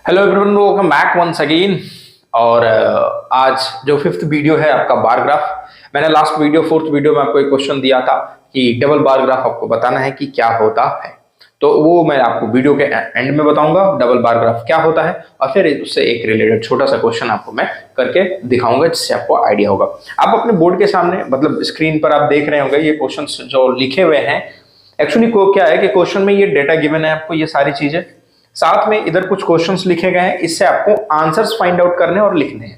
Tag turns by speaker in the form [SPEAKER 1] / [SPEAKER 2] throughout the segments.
[SPEAKER 1] Hello everyone, welcome back once again. और आज जो फिफ्थ वीडियो है आपका बार ग्राफ। मैंने लास्ट वीडियो फोर्थ वीडियो में आपको एक क्वेश्चन दिया था कि डबल बार ग्राफ आपको बताना है कि क्या होता है, तो वो मैं आपको वीडियो के एंड में बताऊंगा डबल बार ग्राफ क्या होता है, और फिर उससे एक रिलेटेड छोटा सा क्वेश्चन आपको मैं करके दिखाऊंगा जिससे आपको आइडिया होगा। आप अपने बोर्ड के सामने मतलब स्क्रीन पर आप देख रहे होंगे ये क्वेश्चन जो लिखे हुए हैं। एक्चुअली को क्या है कि क्वेश्चन में ये डेटा गिवन है आपको, ये सारी चीजें साथ में इधर कुछ क्वेश्चंस लिखे गए हैं, इससे आपको आंसर्स फाइंड आउट करने और लिखने हैं।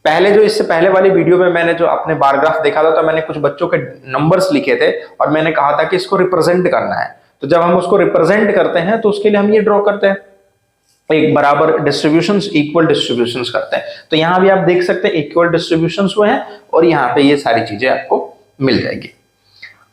[SPEAKER 1] पहले जो इससे पहले वाली वीडियो में मैंने जो अपने बार ग्राफ देखा था तो मैंने कुछ बच्चों के नंबर्स लिखे थे और मैंने कहा था कि इसको रिप्रेजेंट करना है। तो जब हम उसको रिप्रेजेंट करते हैं तो उसके लिए हम ये ड्रॉ करते हैं, एक बराबर डिस्ट्रीब्यूशंस, इक्वल डिस्ट्रीब्यूशंस करते हैं। तो यहां भी आप देख सकते हैं इक्वल डिस्ट्रीब्यूशंस हुए हैं और यहाँ पे ये सारी चीजें आपको मिल जाएगी।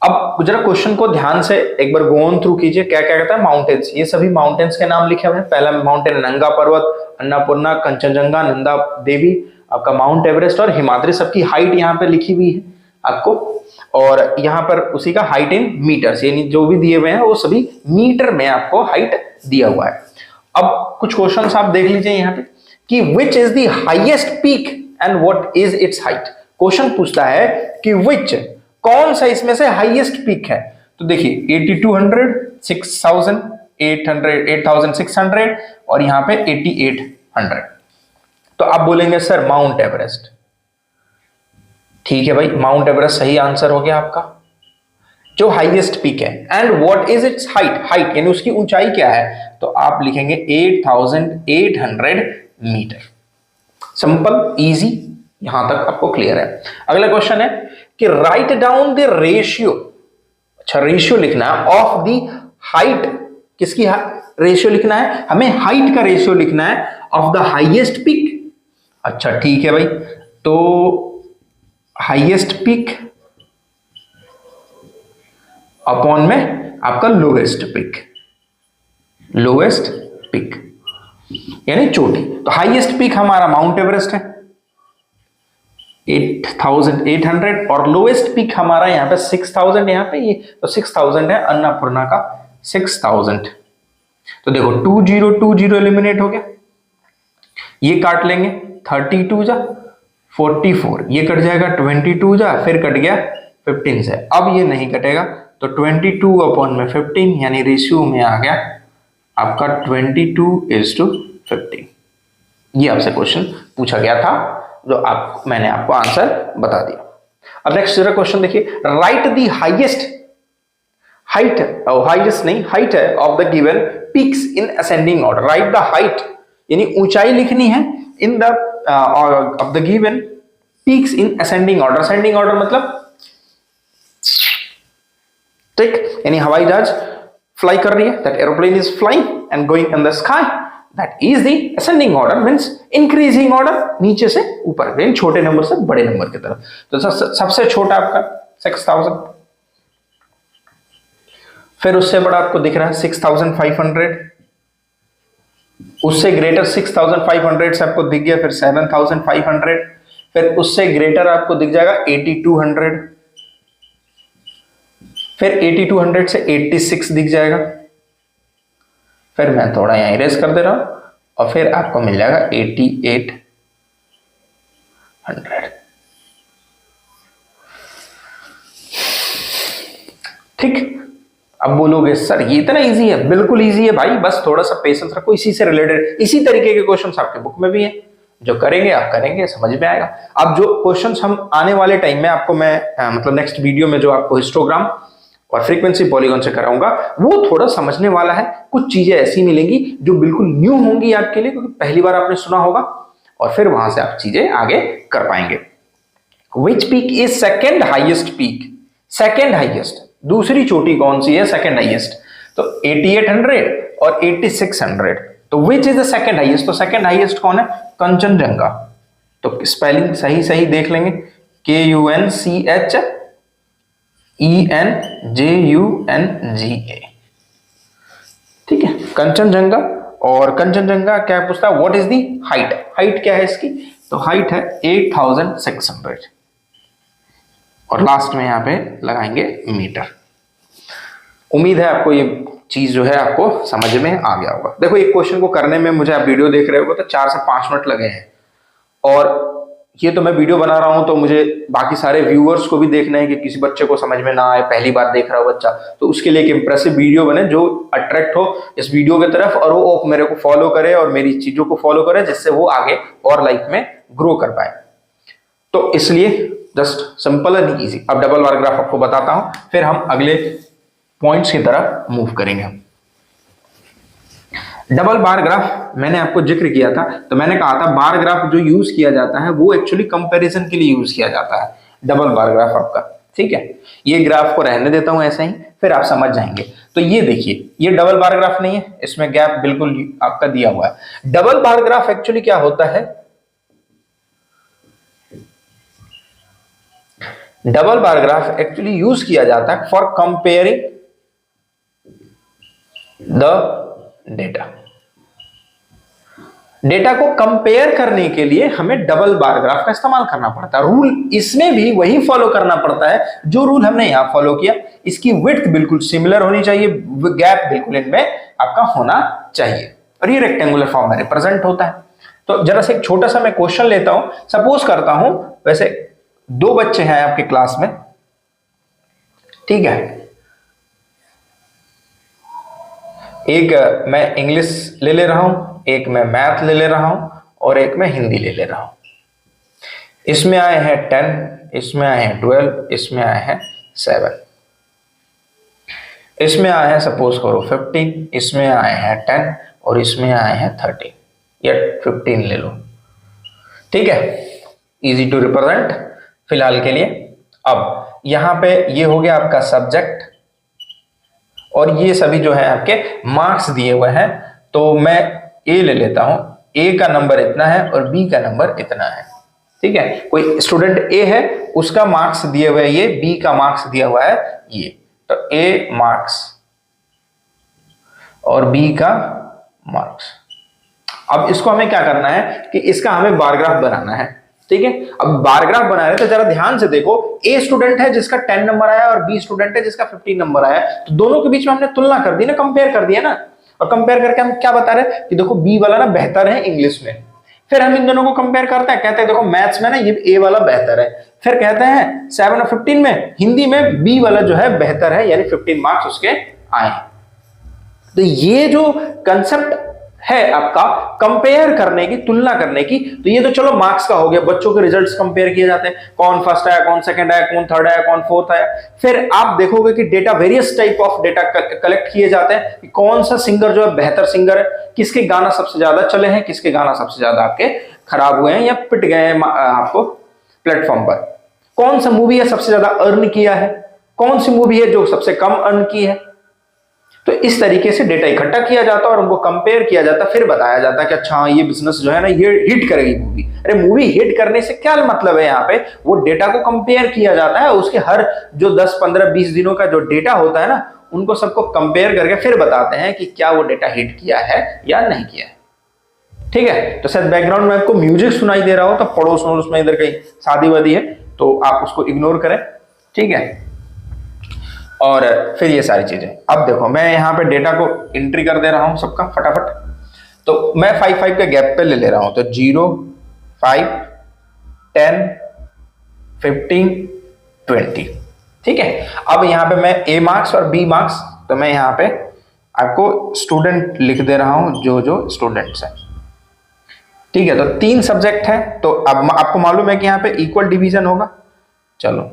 [SPEAKER 1] अब जरा क्वेश्चन को ध्यान से एक बार गो ऑन थ्रू कीजिए। क्या क्या कहता है? माउंटेन्स, ये सभी माउंटेन्स के नाम लिखे हुए हैं। पहला माउंटेन नंगा पर्वत, अन्नपूर्णा, कंचनजंगा, नंदा देवी, आपका माउंट एवरेस्ट और हिमाद्री, सबकी हाइट यहाँ पे लिखी हुई है आपको। और यहाँ पर उसी का हाइट इन मीटर्स, यानी जो भी दिए हुए हैं वो सभी मीटर में आपको हाइट दिया हुआ है। अब कुछ क्वेश्चन आप देख लीजिए यहाँ पे कि which is the highest peak and what is it's height. Question पूछता है कि विच, कौन सा इसमें से हाईएस्ट पीक है। तो देखिए 8200, 6000, 800, 8600 और यहां पे 8800। तो आप बोलेंगे सर माउंट एवरेस्ट। ठीक है भाई, माउंट एवरेस्ट सही आंसर हो गया आपका, जो हाईएस्ट पीक है। And what is it's height, height यानी उसकी ऊंचाई क्या है, तो आप लिखेंगे 8800 मीटर। सिंपल, इजी, यहां तक आपको क्लियर है। अगला क्वेश्चन है कि राइट डाउन द रेशियो। अच्छा, रेशियो लिखना है ऑफ द हाइट। किसकी रेशियो लिखना है? हमें हाइट का रेशियो लिखना है ऑफ द हाईएस्ट पीक। अच्छा ठीक है भाई, तो हाईएस्ट पीक अपॉन में आपका लोएस्ट पीक, लोएस्ट पीक यानी चोटी। तो हाईएस्ट पीक हमारा माउंट एवरेस्ट है 8800 और लोएस्ट पीक हमारा यहाँ पे 6000, यहाँ पे ये तो 6000 है, अन्नपूर्णा का 6000। तो देखो 2020 एलिमिनेट हो गया, ये काट लेंगे 32 जा 44, ये कट जाएगा 22 जा, फिर कट गया 15 से, अब ये नहीं कटेगा तो 22 अपॉन में 15 यानी रेशियो में आ गया आपका 22:15। ये आपसे क्वेश्चन पूछा गया था जो मैंने आपको आंसर बता दिया। अब नेक्स्ट जरा क्वेश्चन देखिए, right the highest height, highest नहीं हाइट है of the given peaks in ascending order. Right the height यानी ऊंचाई लिखनी है in the of the given peaks in ascending order. Ascending order मतलब ठीक, यानी हवाई जहाज फ्लाई कर रही है, that aeroplane is flying and going in the sky, that is the ascending order, means increasing order, नीचे से ऊपर, यानी छोटे नंबर से बड़े नंबर की तरफ। तो सबसे छोटा आपका 6000, फिर उससे बड़ा आपको दिख रहा है 6500, उससे ग्रेटर 6500 से आपको दिख गया फिर 7500, फिर उससे ग्रेटर आपको दिख जाएगा 8200, फिर 8200 से 86 दिख जाएगा, फिर मैं थोड़ा यहां इरेज कर दे रहा हूं और फिर आपको मिल जाएगा 8800। ठीक, अब बोलोगे सर ये इतना इजी है? बिल्कुल इजी है भाई, बस थोड़ा सा पेशेंस रखो। इसी से रिलेटेड इसी तरीके के क्वेश्चंस आपके बुक में भी हैं, जो करेंगे आप करेंगे समझ में आएगा। अब जो क्वेश्चंस हम आने वाले टाइम में आपको मैं मतलब नेक्स्ट वीडियो में जो आपको हिस्टोग्राम और फ्रीक्वेंसी पॉलीगॉन से कराऊंगा वो थोड़ा समझने वाला है। कुछ चीजें ऐसी मिलेंगी जो बिल्कुल न्यू होंगी आपके लिए, क्योंकि पहली बार आपने सुना होगा, और फिर वहां से आप चीजें आगे कर पाएंगे। Which peak is second highest peak? Second highest, दूसरी चोटी कौन सी है सेकेंड हाईएस्ट? तो 8800 और 8600। तो which is the second highest? तो सेकेंड हाईएस्ट कौन है? कंचनजंगा। तो स्पेलिंग सही सही देख लेंगे, KUNCHENJUNGA। ठीक है, कंचनजंगा। और कंचनजंगा क्या पूछता है? What is the height? Height क्या है इसकी? तो हाइट है 8600 और लास्ट में यहां पे लगाएंगे मीटर। उम्मीद है आपको ये चीज जो है आपको समझ में आ गया होगा। देखो एक क्वेश्चन को करने में मुझे, आप वीडियो देख रहे हो तो 4 से 5 मिनट लगे हैं, और ये तो मैं वीडियो बना रहा हूं तो मुझे बाकी सारे व्यूअर्स को भी देखना है कि किसी बच्चे को समझ में ना आए, पहली बार देख रहा हो बच्चा, तो उसके लिए एक इंप्रेसिव वीडियो बने जो अट्रैक्ट हो इस वीडियो की तरफ, और वो मेरे को फॉलो करे और मेरी चीजों को फॉलो करे, जिससे वो आगे और लाइफ में ग्रो कर पाए। तो इसलिए जस्ट सिंपल एंड इजी। अब डबल बार ग्राफ आपको बताता हूं, फिर हम अगले पॉइंट्स की तरफ मूव करेंगे। डबल बार ग्राफ मैंने आपको जिक्र किया था, तो मैंने कहा था बार ग्राफ जो यूज किया जाता है वो एक्चुअली कंपैरिजन के लिए यूज किया जाता है, डबल बार ग्राफ आपका। ठीक है, ये ग्राफ को रहने देता हूं ऐसे ही, फिर आप समझ जाएंगे। तो ये देखिए, ये डबल बार ग्राफ नहीं है, इसमें गैप बिल्कुल आपका दिया हुआ है। डबल बार ग्राफ एक्चुअली क्या होता है, double bar graph actually use किया जाता है फॉर कंपेयरिंग द डेटा को कंपेयर करने के लिए हमें डबल बार ग्राफ का इस्तेमाल करना पड़ता है। रूल इसमें भी वही फॉलो करना पड़ता है जो रूल हमने यहां फॉलो किया। इसकी विड्थ बिल्कुल सिमिलर होनी चाहिए, गैप बिल्कुल इनमें आपका होना चाहिए, और ये रेक्टेंगुलर फॉर्म में रिप्रेजेंट होता है। तो जरा से एक छोटा सा मैं क्वेश्चन लेता हूं, सपोज करता हूं, वैसे 2 बच्चे हैं आपके क्लास में, ठीक है, एक मैं इंग्लिश ले रहा हूं, एक मैं मैथ ले रहा हूं, और एक मैं हिंदी ले रहा हूं। इसमें आए हैं 10, इसमें आए हैं 12, इसमें आए हैं 7, इसमें आए हैं सपोज करो 15, इसमें आए हैं 10, और इसमें आए हैं 13 या 15 ले लो। ठीक है, इजी टू रिप्रेजेंट फिलहाल के लिए। अब यहां पे ये हो गया आपका सब्जेक्ट, और ये सभी जो है आपके मार्क्स दिए हुए हैं। तो मैं ए ले लेता हूं, ए का नंबर इतना है और बी का नंबर इतना है। ठीक है, कोई स्टूडेंट ए है, उसका मार्क्स दिए हुए ये, बी का मार्क्स दिया हुआ है ये, तो ए मार्क्स और बी का मार्क्स। अब इसको हमें क्या करना है कि इसका हमें बार ग्राफ बनाना है। ठीक है, अब बार ग्राफ बना रहे तो जरा ध्यान से देखो, ए स्टूडेंट है जिसका 10 नंबर आया और बी स्टूडेंट है जिसका 15 नंबर आया, तो दोनों के बीच में हमने तुलना कर दी ना, कंपेयर कर दिया ना। और कंपेयर करके हम क्या बता रहे हैं कि देखो बी वाला ना बेहतर है इंग्लिश में। फिर हम इन दोनों को कंपेयर करते हैं, कहते हैं देखो मैथ्स में ना ये ए वाला बेहतर है। फिर कहते हैं 7 और 15 में हिंदी में बी वाला जो है बेहतर है, यानी 15 मार्क्स उसके आए। तो ये जो कंसेप्ट है आपका कंपेयर करने की, तुलना करने की, तो ये तो चलो मार्क्स का हो गया, बच्चों के रिजल्ट्स कंपेयर किए जाते हैं, कौन फर्स्ट आया, कौन सेकंड आया, कौन थर्ड आया, कौन फोर्थ आया। फिर आप देखोगे कि data, various type of data collect किए जाते हैं कि कौन सा सिंगर जो है बेहतर सिंगर है, किसके गाना सबसे ज्यादा चले हैं, किसके गाना सबसे ज्यादा आपके खराब हुए हैं या पिट गए हैं आपको प्लेटफॉर्म पर, कौन सा मूवी है सबसे ज्यादा अर्न किया है, कौन सी मूवी है जो सबसे कम अर्न की है। तो इस तरीके से डेटा इकट्ठा किया जाता है और उनको कंपेयर किया जाता है, फिर बताया जाता है कि अच्छा ये बिजनेस जो है ना ये हिट करेगी मूवी। अरे मूवी हिट करने से क्या मतलब है, यहाँ पे वो डेटा को कंपेयर किया जाता है, उसके हर जो 10, 15, 20 दिनों का जो डेटा होता है ना, उनको सबको कंपेयर करके फिर बताते हैं कि क्या वो डेटा हिट किया है या नहीं किया है। ठीक है, तो शायद बैकग्राउंड में आपको म्यूजिक सुनाई दे रहा हो, तो पड़ोस वड़ोस में इधर कहीं शादी वादी है तो आप उसको इग्नोर करें। ठीक है, और फिर ये सारी चीजें। अब देखो मैं यहाँ पे डेटा को एंट्री कर दे रहा हूं सबका फटाफट। तो मैं 5 के गैप पे ले रहा हूं, तो 0, 5, 10, 15, 20। ठीक है, अब यहाँ पे मैं ए मार्क्स और बी मार्क्स, तो मैं यहाँ पे आपको स्टूडेंट लिख दे रहा हूं, जो स्टूडेंट्स हैं। ठीक है, तो 3 सब्जेक्ट है, तो अब आपको मालूम है कि यहाँ पे इक्वल डिवीजन होगा। चलो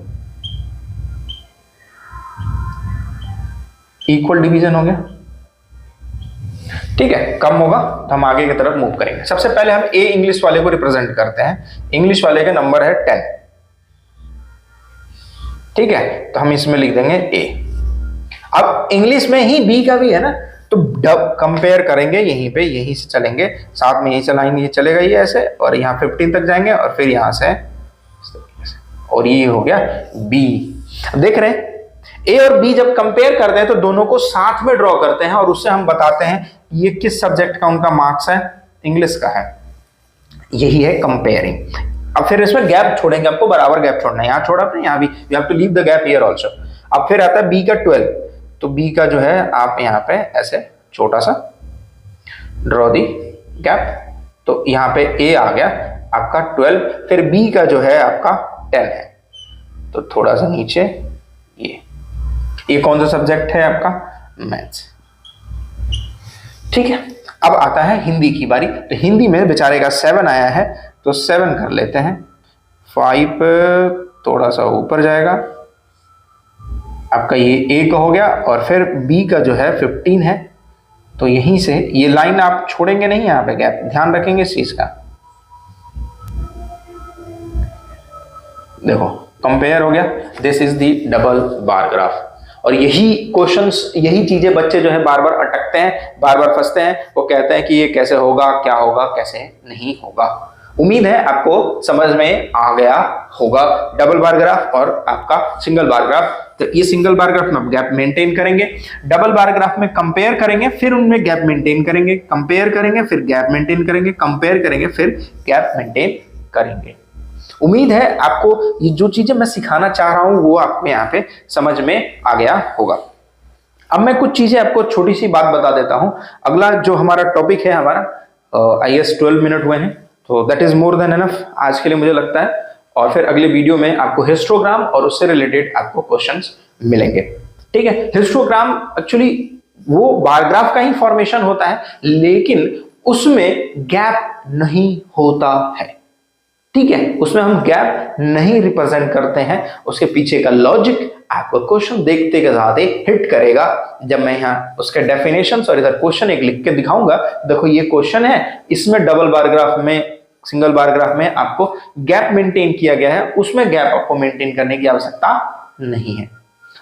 [SPEAKER 1] इक्वल डिवीजन हो गया। ठीक है, कम होगा तो हम आगे की तरफ मूव करेंगे। सबसे पहले हम ए इंग्लिश वाले को रिप्रेजेंट करते हैं। इंग्लिश वाले का नंबर है 10। ठीक है, तो हम इसमें लिख देंगे ए। अब इंग्लिश में ही बी का भी है ना, तो डब कंपेयर करेंगे, यहीं पे यहीं से चलेंगे, साथ में यही चलाएंगे, ये चलेगा ये ऐसे, और यहाँ 15 तक जाएंगे और फिर यहां से, और ये हो गया बी। देख रहे हैं ए और बी जब कंपेयर करते हैं तो दोनों को साथ में ड्रॉ करते हैं और उससे हम बताते हैं ये किस सब्जेक्ट का उनका मार्क्स है, इंग्लिश का है। यही है कंपेयरिंग। अब फिर इसमें गैप छोड़ेंगे, आपको बराबर गैप छोड़ना है, यहां छोड़ा आपने, यहां भी you have to leave the gap here also. अब फिर आता है बी का 12, तो बी का जो है आप यहाँ पे ऐसे छोटा सा ड्रॉ दी गैप, तो यहाँ पे ए आ गया आपका 12, फिर बी का जो है आपका 10 है, तो थोड़ा सा नीचे ये कौन सा सब्जेक्ट है आपका? मैथ्स। ठीक है, अब आता है हिंदी की बारी। तो हिंदी में बेचारे का 7 आया है, तो 7 कर लेते हैं, 5 थोड़ा सा ऊपर जाएगा आपका, ये ए का हो गया, और फिर बी का जो है 15 है, तो यहीं से ये लाइन आप छोड़ेंगे नहीं, यहाँ पे गैप, ध्यान रखेंगे इस चीज का। देखो कंपेयर हो गया, this is the double bar graph. और यही क्वेश्चंस, यही चीजें बच्चे जो है बार बार अटकते हैं, बार बार फंसते हैं, वो कहते हैं कि ये कैसे होगा, क्या होगा, कैसे नहीं होगा। उम्मीद है आपको समझ में आ गया होगा डबल बार ग्राफ और आपका सिंगल बार ग्राफ। तो ये सिंगल बार ग्राफ में आप गैप मेंटेन करेंगे, डबल बार ग्राफ में कंपेयर करेंगे, फिर उनमें गैप मेंटेन करेंगे, कंपेयर करेंगे, फिर गैप मेंटेन करेंगे, कंपेयर करेंगे, फिर गैप मेंटेन करेंगे। उम्मीद है आपको ये जो चीजें मैं सिखाना चाह रहा हूं वो आपको यहाँ पे समझ में आ गया होगा। अब मैं कुछ चीजें आपको छोटी सी बात बता देता हूं। अगला जो हमारा टॉपिक है हमारा IAS 12 मिनट हुए हैं, तो that is more than enough आज के लिए मुझे लगता है। और फिर अगले वीडियो में आपको हिस्टोग्राम और उससे रिलेटेड आपको क्वेश्चंस मिलेंगे। ठीक है, हिस्टोग्राम एक्चुअली वो बार ग्राफ का ही फॉर्मेशन होता है, लेकिन उसमें गैप नहीं होता है। ठीक है, उसमें हम गैप नहीं रिप्रेजेंट करते हैं। उसके पीछे का लॉजिक आपको क्वेश्चन देखते के साथ ही हिट करेगा। जब मैं यहाँ उसके डेफिनेशंस और इधर क्वेश्चन एक लिख के दिखाऊंगा, देखो ये क्वेश्चन है, इसमें डबल बार ग्राफ में, सिंगल बार ग्राफ में आपको गैप मेंटेन किया गया है, उसमें गैप आपको मेंटेन करने की आवश्यकता नहीं है।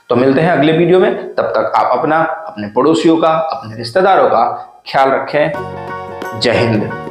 [SPEAKER 1] तो मिलते हैं अगले वीडियो में, तब तक आप अपना, अपने पड़ोसियों का, अपने रिश्तेदारों का ख्याल रखें। जय हिंद।